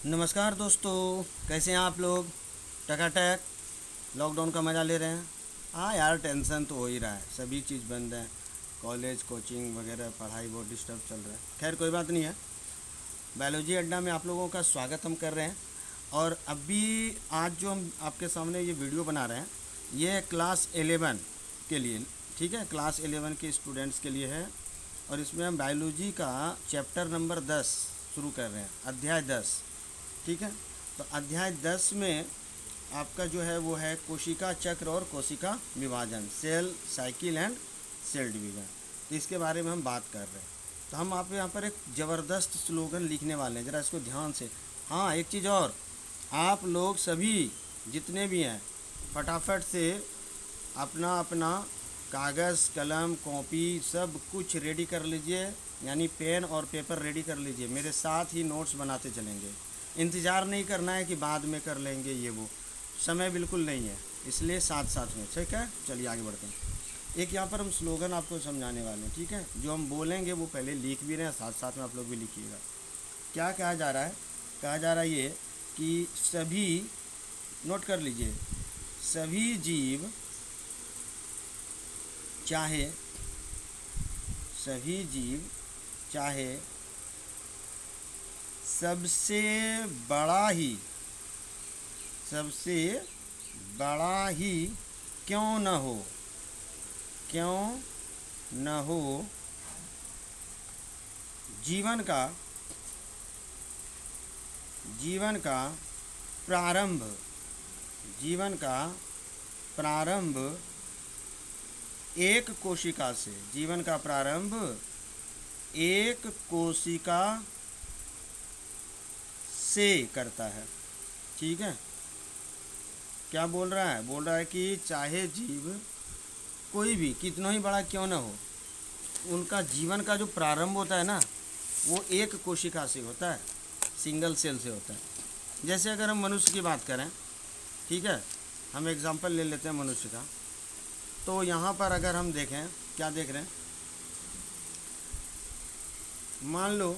नमस्कार दोस्तों, कैसे हैं आप लोग। टकाटक लॉकडाउन का मज़ा ले रहे हैं। हाँ यार, टेंशन तो हो ही रहा है, सभी चीज़ बंद है। कॉलेज कोचिंग वगैरह पढ़ाई बहुत डिस्टर्ब चल रहा है। खैर कोई बात नहीं है। बायोलॉजी अड्डा में आप लोगों का स्वागत हम कर रहे हैं। और अभी आज जो हम आपके सामने ये वीडियो बना रहे हैं, ये क्लास 11 के लिए, ठीक है, क्लास 11 के स्टूडेंट्स के लिए है। और इसमें हम बायोलॉजी का चैप्टर नंबर 10 शुरू कर रहे हैं, अध्याय 10। ठीक है, तो अध्याय 10 में आपका जो है वो है कोशिका चक्र और कोशिका विभाजन, cell cycle and cell division. तो इसके बारे में हम बात कर रहे हैं। तो हम आप यहाँ पर एक ज़बरदस्त स्लोगन लिखने वाले हैं, ज़रा इसको ध्यान से। हाँ, एक चीज़ और, आप लोग सभी जितने भी हैं फटाफट से अपना अपना कागज़ कलम कॉपी सब कुछ रेडी कर लीजिए, यानी पेन और पेपर रेडी कर लीजिए। मेरे साथ ही नोट्स बनाते चलेंगे। इंतज़ार नहीं करना है कि बाद में कर लेंगे, ये वो समय बिल्कुल नहीं है, इसलिए साथ साथ में। ठीक है, चलिए आगे बढ़ते हैं। एक यहाँ पर हम स्लोगन आपको समझाने वाले हैं, ठीक है। जो हम बोलेंगे वो पहले लिख भी रहे हैं, साथ साथ में आप लोग भी लिखिएगा। क्या कहा जा रहा है? कहा जा रहा है ये कि सभी, नोट कर लीजिए, सभी जीव चाहे सभी जीव चाहे सबसे बड़ा ही सबसे बड़ा ही क्यों न हो, क्यों न हो, जीवन का प्रारंभ जीवन का प्रारंभ एक कोशिका से, जीवन का प्रारंभ एक कोशिका से करता है। ठीक है, क्या बोल रहा है? बोल रहा है कि चाहे जीव कोई भी कितना ही बड़ा क्यों ना हो, उनका जीवन का जो प्रारंभ होता है ना, वो एक कोशिका से होता है, सिंगल सेल से होता है। जैसे अगर हम मनुष्य की बात करें, ठीक है, हम एग्जांपल ले लेते हैं मनुष्य का। तो यहाँ पर अगर हम देखें, क्या देख रहे हैं, मान लो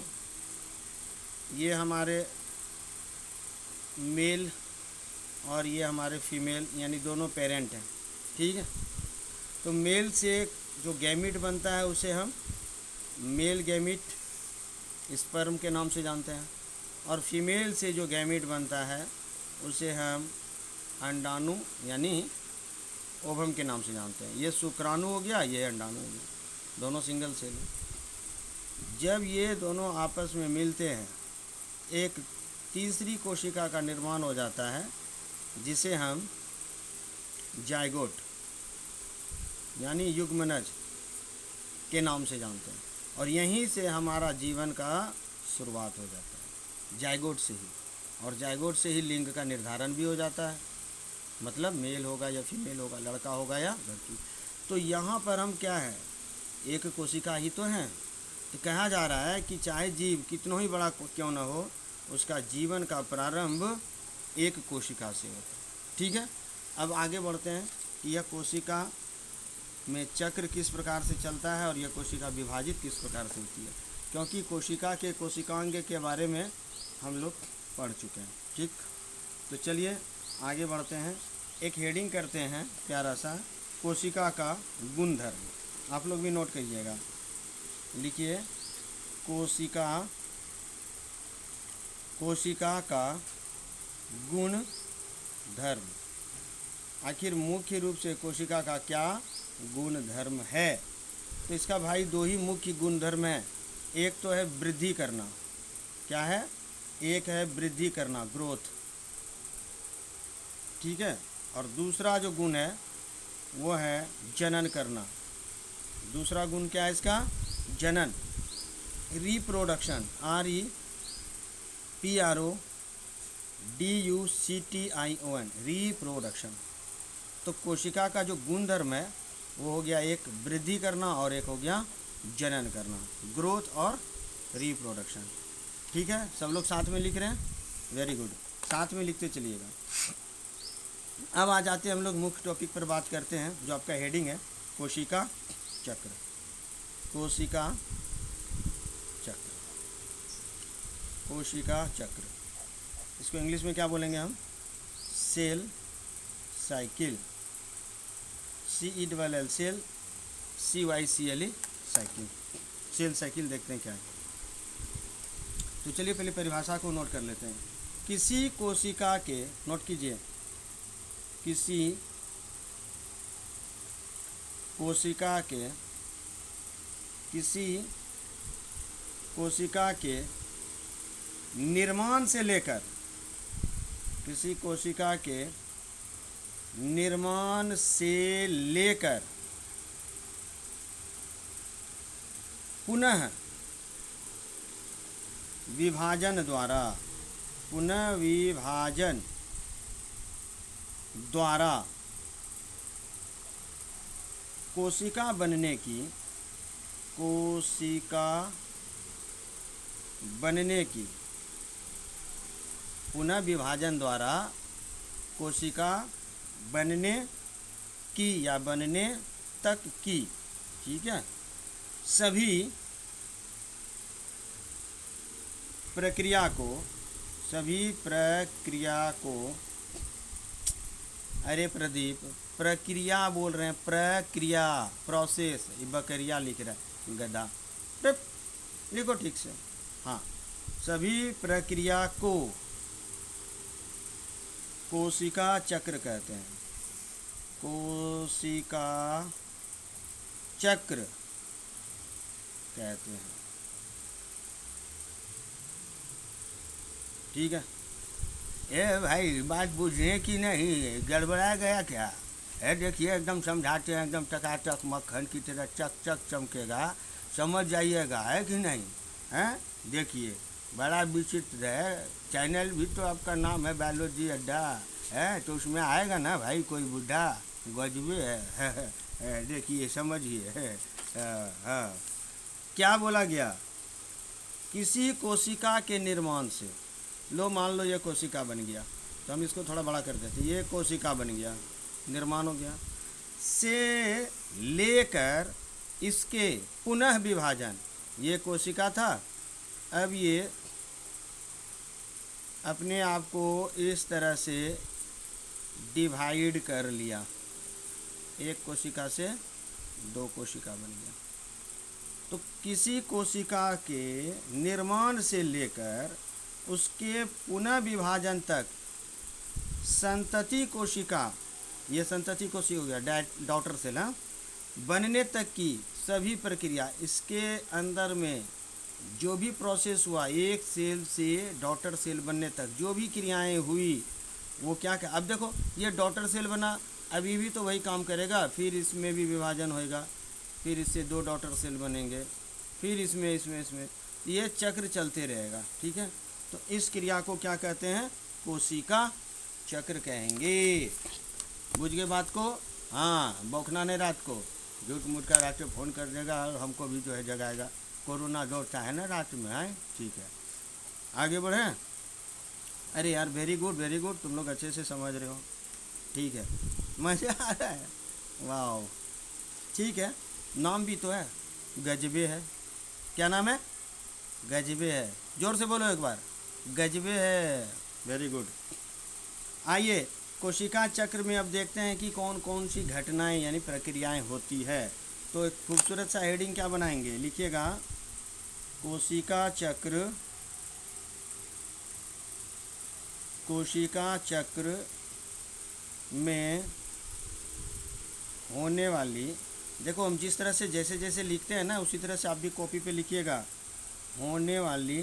ये हमारे मेल और ये हमारे फीमेल, यानी दोनों पेरेंट हैं। ठीक है, तो मेल से जो गैमीट बनता है उसे हम मेल गैमीट, स्पर्म के नाम से जानते हैं। और फीमेल से जो गैमीट बनता है उसे हम अंडाणु यानी ओवम के नाम से जानते हैं। ये शुक्राणु हो गया, ये अंडाणु हो गया, दोनों सिंगल सेल हैं। जब ये दोनों आपस में मिलते हैं, एक तीसरी कोशिका का निर्माण हो जाता है, जिसे हम जाइगोट यानी युग्मनज के नाम से जानते हैं। और यहीं से हमारा जीवन का शुरुआत हो जाता है, जाइगोट से ही। और जाइगोट से ही लिंग का निर्धारण भी हो जाता है, मतलब मेल होगा या फीमेल होगा, लड़का होगा या लड़की। तो यहाँ पर हम क्या है, एक कोशिका ही तो हैं। तो कहा जा रहा है कि चाहे जीव कितना ही बड़ा क्यों ना हो, उसका जीवन का प्रारंभ एक कोशिका से होता है। ठीक है, अब आगे बढ़ते हैं कि यह कोशिका में चक्र किस प्रकार से चलता है और यह कोशिका विभाजित किस प्रकार से होती है, क्योंकि कोशिका के कोशिकांग के बारे में हम लोग पढ़ चुके हैं। ठीक, तो चलिए आगे बढ़ते हैं। एक हेडिंग करते हैं प्यारा सा, कोशिका का गुणधर्म। आप लोग भी नोट करिएगा, लिखिए कोशिका का गुण धर्म। आखिर मुख्य रूप से कोशिका का क्या गुण धर्म है? तो इसका भाई दो ही मुख्य गुण धर्म है। एक तो है वृद्धि करना, क्या है? एक है वृद्धि करना, ग्रोथ। ठीक है, और दूसरा जो गुण है वो है जनन करना। दूसरा गुण क्या है इसका? जनन, रिप्रोडक्शन, REPRODUCTION, रिप्रोडक्शन। तो कोशिका का जो गुण धर्म है वो हो गया एक वृद्धि करना और एक हो गया जनन करना, ग्रोथ और रिप्रोडक्शन। ठीक है, सब लोग साथ में लिख रहे हैं? वेरी गुड, साथ में लिखते चलिएगा। अब आ जाते हैं हम लोग मुख्य टॉपिक पर, बात करते हैं जो आपका हेडिंग है, कोशिका चक्र। कोशिका चक्र, कोशिका चक्र। इसको इंग्लिश में क्या बोलेंगे हम? Cell cycle, CELL cell, CYCLE cycle, cell cycle. देखते हैं क्या है। तो चलिए पहले परिभाषा को नोट कर लेते हैं। किसी कोशिका के, नोट कीजिए, किसी कोशिका के, किसी कोशिका के निर्माण से लेकर, किसी कोशिका के निर्माण से लेकर पुनः विभाजन द्वारा, पुनः विभाजन द्वारा कोशिका बनने की, कोशिका बनने की, पुनः विभाजन द्वारा कोशिका बनने की या बनने तक की, ठीक है, सभी प्रक्रिया को, सभी प्रक्रिया को, अरे प्रदीप प्रक्रिया बोल रहे हैं, प्रक्रिया, प्रोसेस, ये बकरिया लिख रहा है गधा, टिप लिखो ठीक से। हाँ, सभी प्रक्रिया को कोशिका चक्र कहते हैं, कोशिका चक्र कहते हैं, ठीक है। ए भाई बात बुझे कि नहीं, गड़बड़ा गया क्या है? देखिए एकदम समझाते हैं, एकदम टकाटक मक्खन की तरह चक चक चमकेगा, समझ जाइएगा, है कि नहीं? हैं, देखिए बड़ा विचित्र है। चैनल भी तो आपका नाम है बायोलॉजी अड्डा, है तो उसमें आएगा ना भाई कोई बुढ़ा, गजबे है। देखिए समझिए। हाँ, क्या बोला गया? किसी कोशिका के निर्माण से, लो मान लो ये कोशिका बन गया, तो हम इसको थोड़ा बड़ा कर देते, ये कोशिका बन गया, निर्माण हो गया, से लेकर इसके पुनः विभाजन, ये कोशिका था, अब ये अपने आप को इस तरह से डिवाइड कर लिया, एक कोशिका से दो कोशिका बन गया। तो किसी कोशिका के निर्माण से लेकर उसके पुनः विभाजन तक संतति कोशिका, ये संतति कोशिका हो गया, डॉटर सेल, हाँ, बनने तक की सभी प्रक्रिया, इसके अंदर में जो भी प्रोसेस हुआ, एक सेल से डॉटर सेल बनने तक जो भी क्रियाएं हुई, वो क्या क्या, अब देखो ये डॉटर सेल बना, अभी भी तो वही काम करेगा, फिर इसमें भी विभाजन होएगा, फिर इससे दो डॉटर सेल बनेंगे, फिर इसमें इसमें इसमें, ये चक्र चलते रहेगा, ठीक है। तो इस क्रिया को क्या कहते हैं? कोशिका चक्र कहेंगे। बुझ गए बात को? हाँ, बौखना नहीं रात को, झूठ मूठ का रात को फ़ोन कर देगा और हमको भी जो है जगाएगा, कोरोना दौड़ता है ना रात में, है, ठीक है। आगे बढ़ें। अरे यार वेरी गुड, तुम लोग अच्छे से समझ रहे हो, ठीक है, मज़ा आ रहा है, वाह, ठीक है। नाम भी तो है, गजबे है। क्या नाम है? गजबे है। जोर से बोलो एक बार, गजबे है, वेरी गुड। आइए कोशिका चक्र में अब देखते हैं कि कौन कौन सी घटनाएं यानी प्रक्रियाएं होती है। तो एक खूबसूरत सा हेडिंग क्या बनाएंगे, लिखिएगा, कोशिका चक्र, कोशिका चक्र में होने वाली, देखो हम जिस तरह से जैसे जैसे लिखते हैं ना, उसी तरह से आप भी कॉपी पे लिखिएगा, होने वाली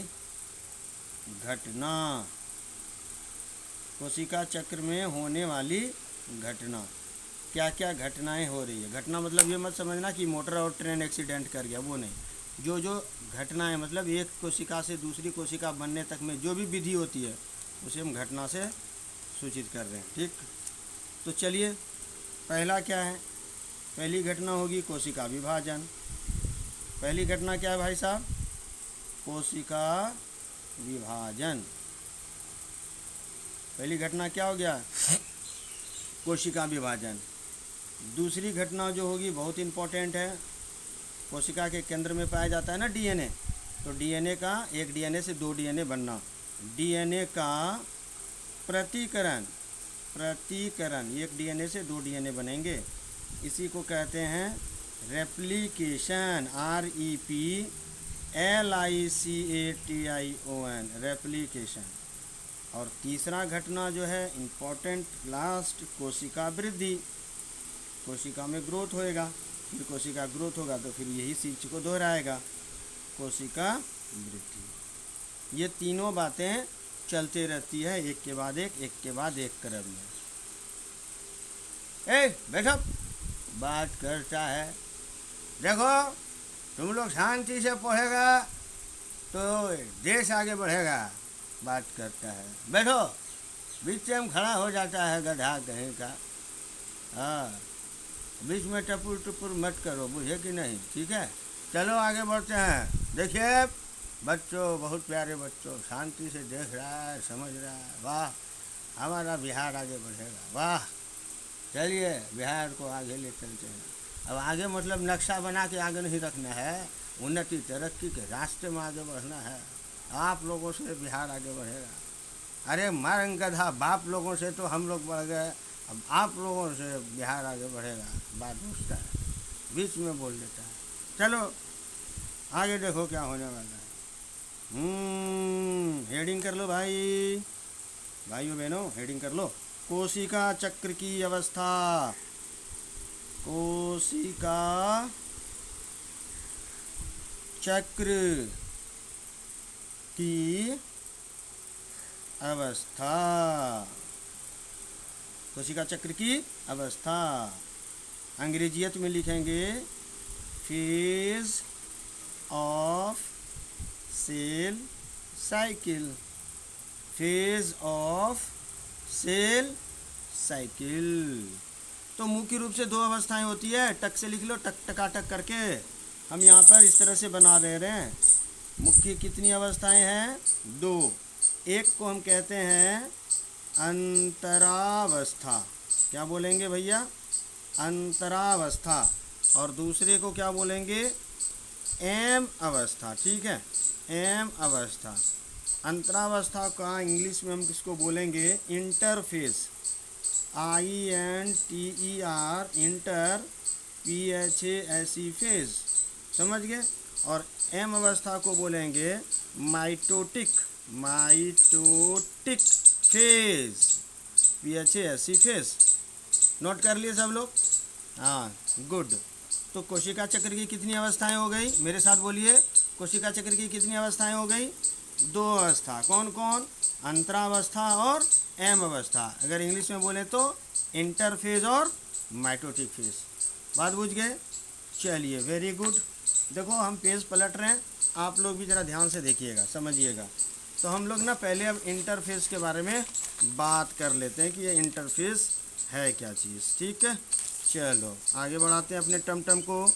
घटना, कोशिका चक्र में होने वाली घटना, क्या क्या घटनाएं हो रही है। घटना मतलब ये मत समझना कि मोटर और ट्रेन एक्सीडेंट कर गया, वो नहीं, जो जो घटनाएं मतलब एक कोशिका से दूसरी कोशिका बनने तक में जो भी विधि होती है उसे हम घटना से सूचित कर रहे हैं, ठीक। तो चलिए पहला क्या है, पहली घटना होगी कोशिका विभाजन। पहली घटना क्या है भाई साहब? कोशिका विभाजन। पहली घटना क्या हो गया? कोशिका विभाजन। दूसरी घटना जो होगी बहुत इम्पोर्टेंट है, कोशिका के केंद्र में पाया जाता है ना डीएनए, तो डीएनए का, एक डीएनए से दो डीएनए बनना, डीएनए का प्रतिकरण, प्रतिकरण, एक डीएनए से 2 डीएनए बनेंगे, इसी को कहते हैं रेप्लिकेशन, REPLICATION, रेप्लिकेशन। और तीसरा घटना जो है इम्पोर्टेंट लास्ट, कोशिका वृद्धि, कोशिका में ग्रोथ होएगा, फिर कोशिका ग्रोथ होगा तो फिर यही चीज को दोहराएगा, कोशिका वृद्धि। ये तीनों बातें चलते रहती है एक के बाद एक क्रम में। बैठो, बात करता है, देखो तुम लोग शांति से पढ़ेगा तो देश आगे बढ़ेगा, बात करता है। बैठो, बीच में खड़ा हो जाता है गधा कहीं का। हाँ, बीच में टपुर टपुर मत करो, बुझे कि नहीं, ठीक है। चलो आगे बढ़ते हैं। देखिए बच्चों, बहुत प्यारे बच्चों, शांति से देख रहा है, समझ रहा है, वाह हमारा बिहार आगे बढ़ेगा, वाह। चलिए बिहार को आगे ले चलते हैं। अब आगे मतलब नक्शा बना के आगे नहीं रखना है, उन्नति तरक्की के रास्ते में आगे बढ़ना है। आप लोगों से बिहार आगे बढ़ेगा। अरे मरंग गधा, बाप लोगों से तो हम लोग बढ़ गए, अब आप लोगों से बिहार आगे बढ़ेगा, बात पूछता है, बीच में बोल देता है। चलो आगे देखो क्या होने वाला है। हेडिंग कर लो भाई, भाइयों बहनों, हेडिंग कर लो। कोशिका चक्र की अवस्था, कोशिका चक्र की अवस्था, कोशिका चक्र की अवस्था, अंग्रेजियत में लिखेंगे phase of cell cycle, phase of cell cycle. तो मुख्य रूप से 2 अवस्थाएं होती है, टक से लिख लो, टक टकाटक करके हम यहाँ पर इस तरह से बना दे रहे हैं। मुख्य कितनी अवस्थाएं हैं? 2। एक को हम कहते हैं अंतरावस्था, क्या बोलेंगे भैया? अंतरावस्था। और दूसरे को क्या बोलेंगे? एम अवस्था, ठीक है, एम अवस्था। अंतरावस्था का इंग्लिश में हम किसको बोलेंगे? Interface, INTER, inter, PHASE, phase, समझ गए। और एम अवस्था को बोलेंगे mitotic, mitotic phase, PHASE phase. Note कर लिए सब लोग? हाँ, गुड। तो कोशिका चक्र की कितनी अवस्थाएं हो गई? मेरे साथ बोलिए, कोशिका चक्र की कितनी अवस्थाएं हो गई? 2 अवस्था। कौन कौन? अंतरावस्था और एम अवस्था। अगर इंग्लिश में बोले तो इंटरफेज और माइटोटिक फेज। बात बुझ गए? चलिए, वेरी गुड। देखो हम पेज पलट रहे हैं, आप लोग भी ज़रा ध्यान से देखिएगा, समझिएगा। तो हम लोग ना पहले अब इंटरफेस के बारे में बात कर लेते हैं कि ये इंटरफेस है क्या चीज़, ठीक है। चलो आगे बढ़ाते हैं अपने टमटम को,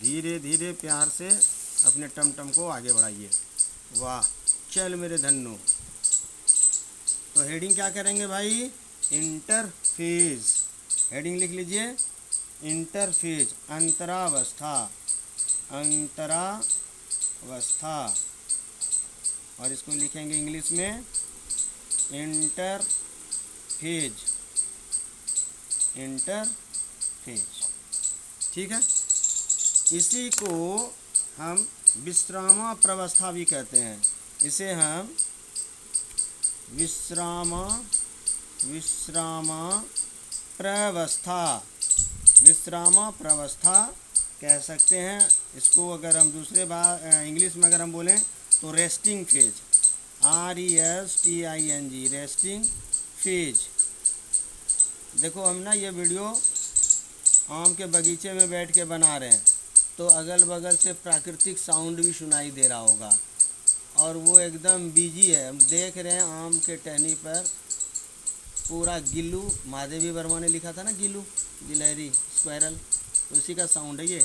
धीरे धीरे प्यार से अपने टमटम को आगे बढ़ाइए। वाह, चल मेरे धन्नो। तो हेडिंग क्या करेंगे भाई? इंटरफेज। हेडिंग लिख लीजिए, इंटरफेज, अंतरावस्था, अंतरावस्था। और इसको लिखेंगे इंग्लिश में इंटरफेज, इंटरफेज, ठीक है। इसी को हम विश्रामावस्था भी कहते हैं। इसे हम विश्रामावस्था कह सकते हैं। इसको अगर हम दूसरे इंग्लिश में अगर हम बोलें तो resting phase, RESTING, resting phase. देखो हम ना ये वीडियो आम के बगीचे में बैठ के बना रहे हैं, तो अगल बगल से प्राकृतिक साउंड भी सुनाई दे रहा होगा, और वो एकदम बिजी है। हम देख रहे हैं आम के टहनी पर पूरा गिल्लू, महादेवी वर्मा ने लिखा था ना, गिल्लू, गिलहरी, स्क्वायरल, तो उसी का साउंड है ये।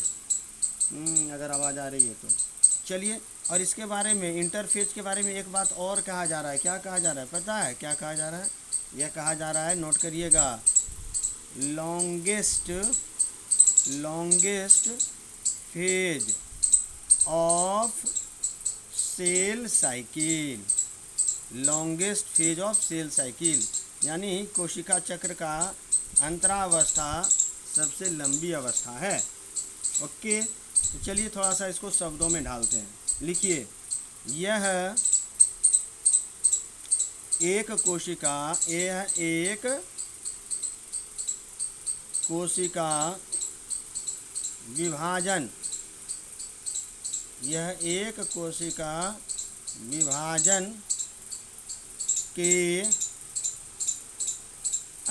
अगर आवाज़ आ रही है तो चलिए। और इसके बारे में, इंटरफेज के बारे में एक बात और कहा जा रहा है। क्या कहा जा रहा है पता है? क्या कहा जा रहा है? यह कहा जा रहा है, नोट करिएगा, longest phase of cell cycle, longest phase of cell cycle. यानी कोशिका चक्र का अंतरावस्था सबसे लंबी अवस्था है। ओके, तो चलिए थोड़ा सा इसको शब्दों में ढालते हैं। लिखिए, यह एक कोशिका विभाजन, यह एक कोशिका विभाजन के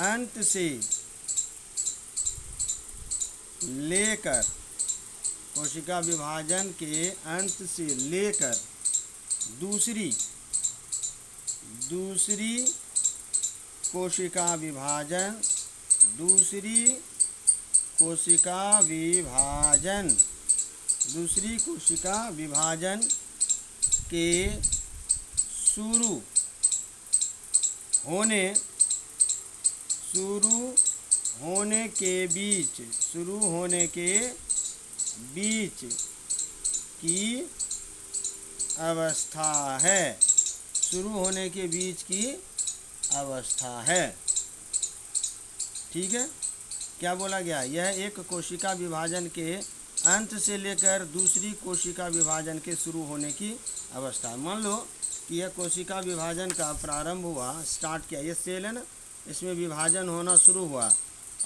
अंत से लेकर, कोशिका विभाजन के अंत से लेकर दूसरी कोशिका विभाजन के शुरू होने के बीच की अवस्था है। शुरू होने के बीच की अवस्था है। ठीक है, क्या बोला गया? यह एक कोशिका विभाजन के अंत से लेकर दूसरी कोशिका विभाजन के शुरू होने की अवस्था है। मान लो कि यह कोशिका विभाजन का प्रारंभ हुआ, स्टार्ट किया, ये सेल है ना, इसमें विभाजन होना शुरू हुआ,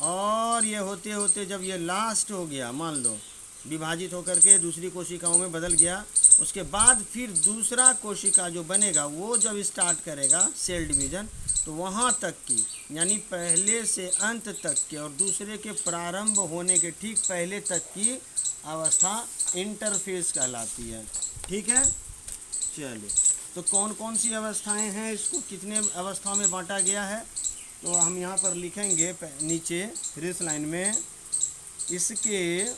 और ये होते होते जब ये लास्ट हो गया, मान लो विभाजित होकर के दूसरी कोशिकाओं में बदल गया, उसके बाद फिर दूसरा कोशिका जो बनेगा वो जब स्टार्ट करेगा सेल डिवीज़न, तो वहाँ तक की, यानी पहले से अंत तक के और दूसरे के प्रारंभ होने के ठीक पहले तक की अवस्था इंटरफेस कहलाती है। ठीक है, चलिए, तो कौन कौन सी अवस्थाएं हैं, इसको कितने अवस्था में बांटा गया है, तो हम यहाँ पर लिखेंगे नीचे फिर लाइन में, इसके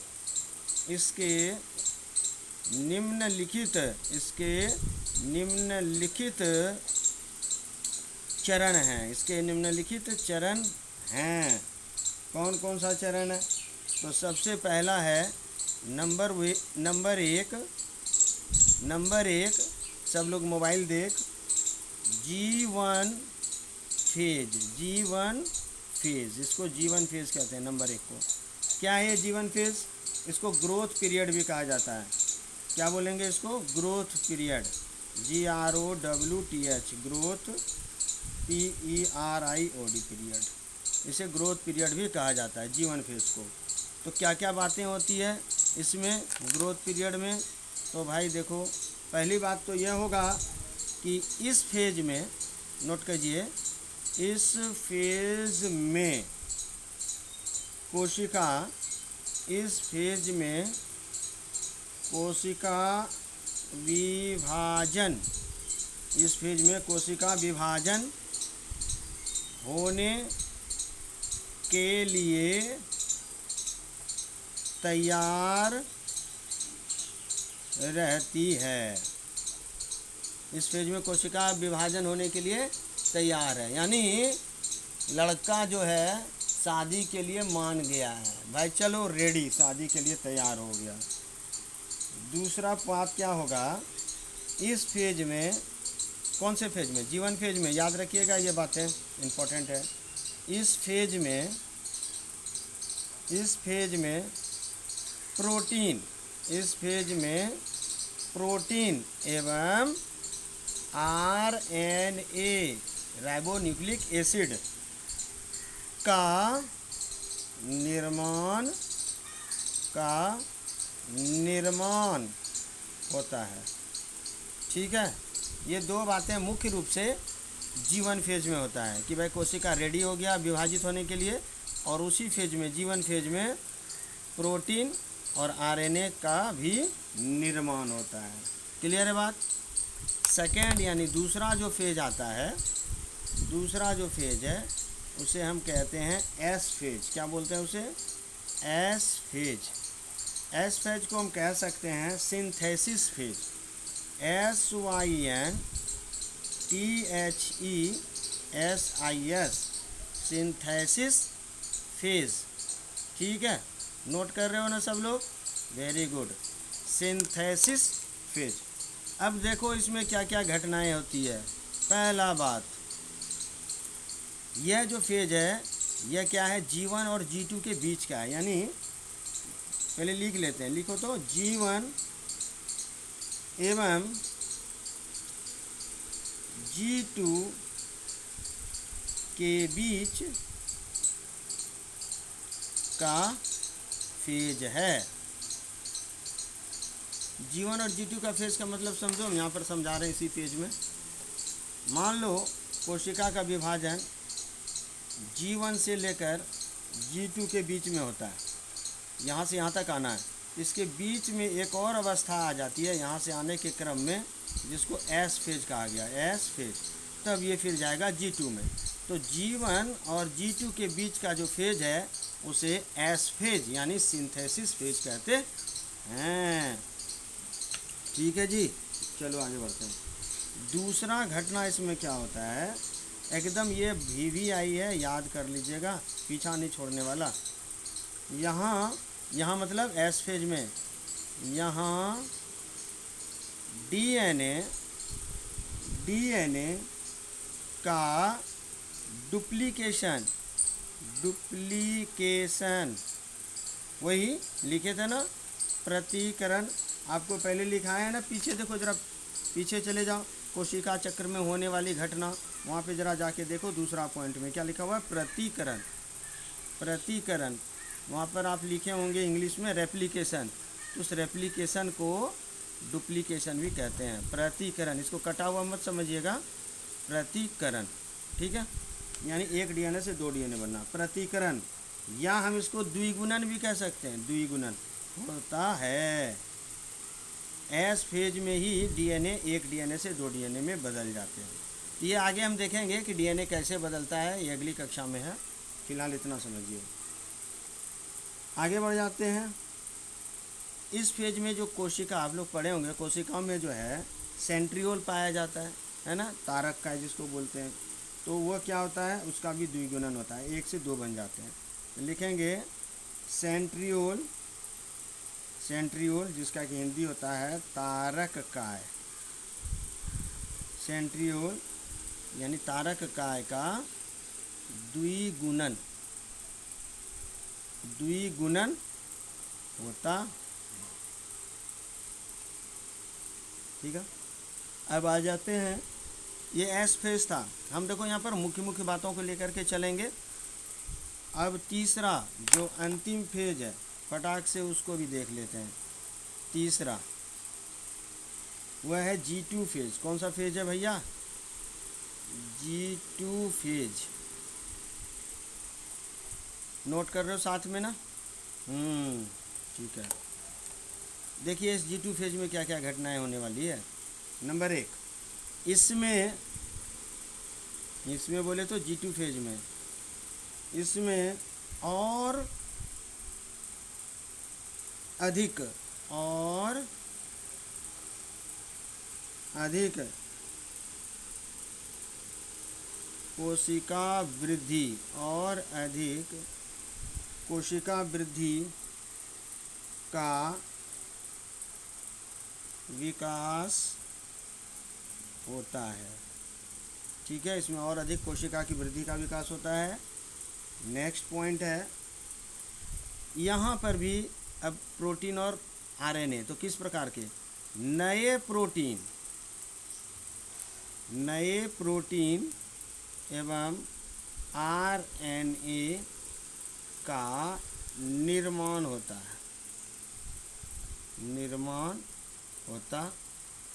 निम्नलिखित चरण हैं। कौन कौन सा चरण है? तो सबसे पहला है नंबर एक, सब लोग मोबाइल देख, G1 फेज, इसको G1 फेज कहते हैं। नंबर 1 को क्या है G1 फेज? इसको ग्रोथ पीरियड भी कहा जाता है। क्या बोलेंगे इसको? Growth period, GROWTH, growth PERIOD period, इसे ग्रोथ पीरियड भी कहा जाता है G1 फेज को। तो क्या क्या बातें होती है इसमें ग्रोथ पीरियड में? तो भाई देखो, पहली बात तो यह होगा कि इस फेज में, नोट कीजिए, इस फेज में कोशिका विभाजन होने के लिए तैयार रहती है। इस फेज में कोशिका विभाजन होने के लिए तैयार है, यानी लड़का जो है शादी के लिए मान गया है, भाई चलो रेडी, शादी के लिए तैयार हो गया। दूसरा बात क्या होगा, इस फेज में, कौन से फेज में? G1 फेज में, याद रखिएगा ये बातें इम्पोर्टेंट है। इस फेज में प्रोटीन एवं RNA, राइबोन्यूक्लिक एसिड का निर्माण होता है। ठीक है, ये दो बातें मुख्य रूप से G1 फेज में होता है कि भाई कोशिका रेडी हो गया विभाजित होने के लिए, और उसी फेज में, G1 फेज में, प्रोटीन और RNA का भी निर्माण होता है। क्लियर है बात? सेकेंड, यानी दूसरा जो फेज आता है, उसे हम कहते हैं S फेज। क्या बोलते हैं उसे? S फेज को हम कह सकते हैं synthesis phase, SYNTHESIS, synthesis phase. ठीक है, नोट कर रहे हो ना सब लोग? Very good, synthesis phase. अब देखो इसमें क्या क्या घटनाएं होती है। पहला बात, यह जो फेज है यह क्या है, G1 और G2 के बीच का है। यानी पहले लिख लेते हैं, लिखो तो G1 एवं G2 के बीच का फेज है। G1 और G2 का फेज का मतलब समझो, हम यहाँ पर समझा रहे हैं इसी पेज में। मान लो कोशिका का विभाजन G1 से लेकर G2 के बीच में होता है, यहाँ से यहाँ तक आना है। इसके बीच में एक और अवस्था आ जाती है यहाँ से आने के क्रम में, जिसको एस फेज कहा गया, एस फेज। तब ये फिर जाएगा G2 में। तो G1 और G2 के बीच का जो फेज है उसे एस फेज यानी सिंथेसिस फेज कहते हैं। ठीक है जी, चलो आगे बढ़ते हैं। दूसरा घटना इसमें क्या होता है, एकदम ये भी आई है, याद कर लीजिएगा, पीछा नहीं छोड़ने वाला। यहाँ मतलब एस फेज में, यहाँ डीएनए का डुप्लीकेशन वही लिखे थे ना, प्रतिकरण। आपको पहले लिखा है ना, पीछे देखो जरा, पीछे चले जाओ, कोशिका चक्र में होने वाली घटना, वहाँ पे जरा जाके देखो, दूसरा पॉइंट में क्या लिखा हुआ है, प्रतिकरण। वहाँ पर आप लिखे होंगे इंग्लिश में रेप्लिकेशन, तो उस रेप्लिकेशन को डुप्लीकेशन भी कहते हैं, प्रतिकरण। इसको कटा हुआ मत समझिएगा, प्रतिकरण, ठीक है। यानी एक डीएनए से 2 डीएनए बनना, प्रतिकरण। या हम इसको द्विगुणन भी कह सकते हैं, द्विगुणन होता है। एस फेज में ही डीएनए एक डीएनए से 2 डीएनए में बदल जाते हैं। ये आगे हम देखेंगे कि डीएनए कैसे बदलता है, ये अगली कक्षा में है। फिलहाल इतना समझिए, आगे बढ़ जाते हैं। इस फेज में जो कोशिका आप लोग पढ़े होंगे, कोशिकाओं में जो है सेंट्रियोल पाया जाता है ना, तारक का जिसको बोलते हैं। तो वह क्या होता है, उसका भी द्विगुणन होता है, 1 से 2 बन जाते हैं। लिखेंगे सेंट्रियोल, जिसका कि हिंदी होता है तारक काय। सेंट्रियोल यानी तारक काय का द्विगुणन होता, ठीक है। अब आ जाते हैं, ये एस फेज था। हम देखो यहाँ पर मुख्य बातों को लेकर के चलेंगे। अब तीसरा जो अंतिम फेज है, फटाक से उसको भी देख लेते हैं। तीसरा वह है G2 फेज। कौन सा फेज है भैया, G2 फेज। नोट कर रहे हो साथ में ना, ठीक है। देखिए इस G2 फेज में क्या क्या घटनाएं होने वाली है। नंबर 1, इसमें बोले तो G2 फेज में इसमें और अधिक कोशिका वृद्धि का विकास होता है, ठीक है। इसमें और अधिक कोशिका की वृद्धि का विकास होता है। नेक्स्ट पॉइंट है, यहाँ पर भी अब प्रोटीन और आरएनए, तो किस प्रकार के नए प्रोटीन एवं आरएनए का निर्माण होता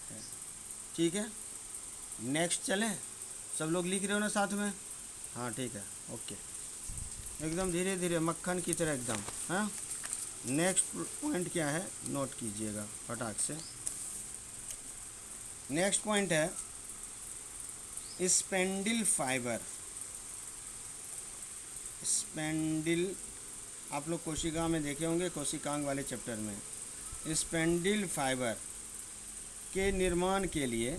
है, ठीक है। नेक्स्ट चलें, सब लोग लिख रहे हो ना साथ में, हाँ ठीक है, ओके। एकदम धीरे धीरे मक्खन की तरह एकदम, हाँ। नेक्स्ट पॉइंट क्या है, नोट कीजिएगा फटाक से। नेक्स्ट पॉइंट है स्पेंडिल फाइबर। स्पेंडिल आप लोग कोशिका में देखे होंगे, कोशिकांग वाले चैप्टर में। स्पेंडिल फाइबर के निर्माण के लिए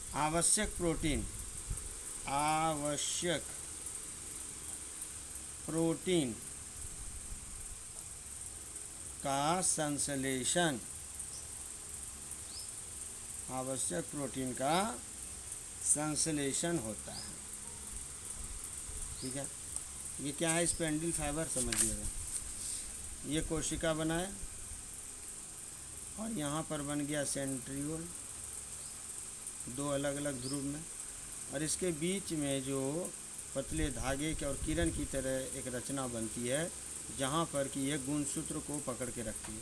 आवश्यक प्रोटीन का संश्लेषण, आवश्यक प्रोटीन का संश्लेषण होता है। ठीक है, ये क्या है, स्पेंडिल फाइबर समझिएगा। ये कोशिका बनाए और यहाँ पर बन गया सेंट्रियोल, दो अलग अलग ध्रुव में, और इसके बीच में जो पतले धागे के और किरण की तरह एक रचना बनती है जहाँ पर कि ये गुणसूत्र को पकड़ के रखती है।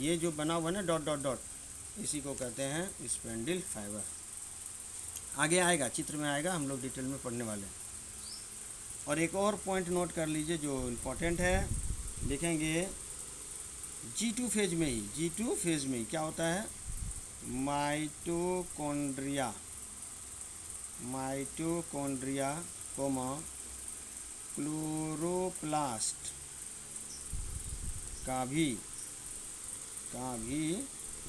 ये जो बना हुआ है ना डॉट डॉट डॉट, इसी को कहते हैं स्पेंडिल फाइबर। आगे आएगा, चित्र में आएगा, हम लोग डिटेल में पढ़ने वाले हैं। और एक और पॉइंट नोट कर लीजिए जो इम्पोर्टेंट है, देखेंगे G2 फेज में ही, G2 फेज में ही क्या होता है, माइटोकॉन्ड्रिया, माइटोकॉन्ड्रिया कोमा क्लोरोप्लास्ट का भी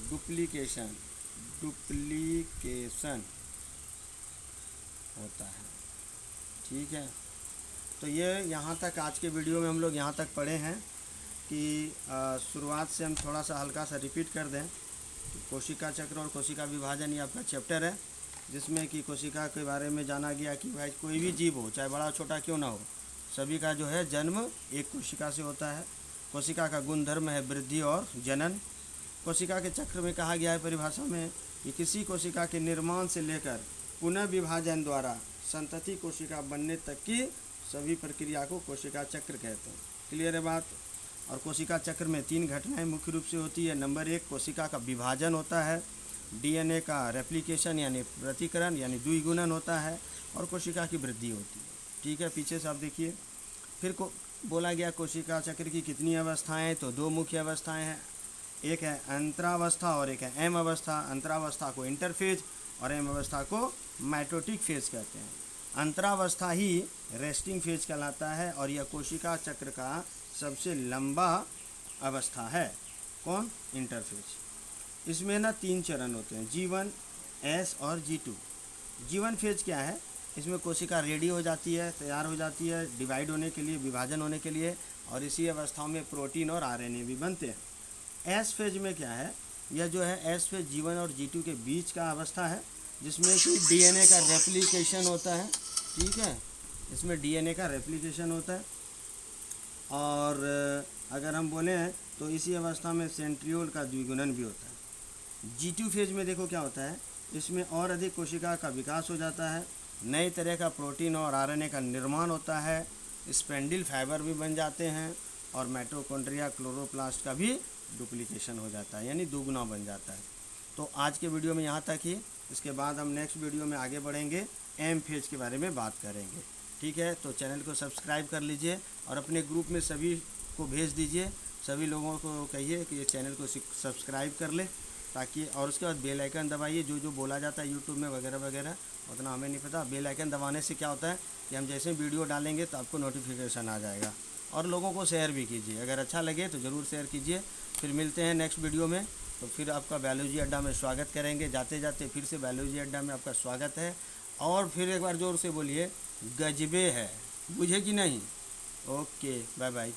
डुप्लीकेशन होता है। ठीक है, तो ये यहाँ तक आज के वीडियो में हम लोग यहाँ तक पढ़े हैं कि शुरुआत से हम थोड़ा सा हल्का सा रिपीट कर दें। कोशिका चक्र और कोशिका विभाजन ये आपका चैप्टर है, जिसमें कि कोशिका के बारे में जाना गया कि भाई कोई भी जीव हो, चाहे बड़ा छोटा क्यों ना हो, सभी का जो है जन्म एक कोशिका से होता है। कोशिका का गुणधर्म है वृद्धि और जनन। कोशिका के चक्र में कहा गया है परिभाषा में कि किसी कोशिका के निर्माण से लेकर पुनः विभाजन द्वारा संतति कोशिका बनने तक की सभी प्रक्रिया को कोशिका चक्र कहते हैं। क्लियर है बात। और कोशिका चक्र में 3 घटनाएं मुख्य रूप से होती है। नंबर 1, कोशिका का विभाजन होता है, डीएनए का रेप्लिकेशन यानी प्रतिकरण यानी द्विगुणन होता है, और कोशिका की वृद्धि होती है। ठीक है, पीछे से आप देखिए। फिर को बोला गया कोशिका चक्र की कितनी अवस्थाएं, तो 2 मुख्य अवस्थाएं हैं, एक है अंतरावस्था और एक है एम अवस्था। अंतरावस्था को इंटरफेज और एम अवस्था को माइटोटिक फेज कहते हैं। अंतरावस्था ही रेस्टिंग फेज कहलाता है और यह कोशिका चक्र का सबसे लंबा अवस्था है। कौन? इंटरफेज। इसमें ना 3 चरण होते हैं, G1, S और G2। G1 फेज क्या है? इसमें कोशिका रेडी हो जाती है, तैयार हो जाती है डिवाइड होने के लिए, विभाजन होने के लिए, और इसी अवस्था में प्रोटीन और आरएनए भी बनते हैं। एस फेज में क्या है? यह जो है एस फेज G1 और G2 के बीच का अवस्था है, जिसमें कि डीएनए का रेप्लिकेशन होता है। ठीक है, इसमें डीएनए का रेप्लिकेशन होता है। और अगर हम बोलें तो इसी अवस्था में सेंट्रियोल का द्विगुणन भी होता है। G2 फेज में देखो क्या होता है, इसमें और अधिक कोशिका का विकास हो जाता है, नए तरह का प्रोटीन और आरएनए का निर्माण होता है, स्पेंडिल फाइबर भी बन जाते हैं, और माइटोकॉन्ड्रिया क्लोरोप्लास्ट का भी डुप्लीकेशन हो जाता है, यानी दुगुना बन जाता है। तो आज के वीडियो में यहाँ तक ही। इसके बाद हम नेक्स्ट वीडियो में आगे बढ़ेंगे, एम फेज के बारे में बात करेंगे। ठीक है, तो चैनल को सब्सक्राइब कर लीजिए और अपने ग्रुप में सभी को भेज दीजिए। सभी लोगों को कहिए कि ये चैनल को सब्सक्राइब कर ले, ताकि, और उसके बाद बेल आइकन दबाइए। जो बोला जाता है यूट्यूब में वगैरह वगैरह उतना हमें नहीं पता। बेल आइकन दबाने से क्या होता है कि हम जैसे वीडियो डालेंगे तो आपको नोटिफिकेशन आ जाएगा। और लोगों को शेयर भी कीजिए, अगर अच्छा लगे तो ज़रूर शेयर कीजिए। फिर मिलते हैं नेक्स्ट वीडियो में। तो फिर आपका बायोलॉजी अड्डा में स्वागत करेंगे। जाते जाते फिर से बायोलॉजी अड्डा में आपका स्वागत है। और फिर एक बार ज़ोर से बोलिए, गजबे है। बुझे कि नहीं? Okay, bye bye.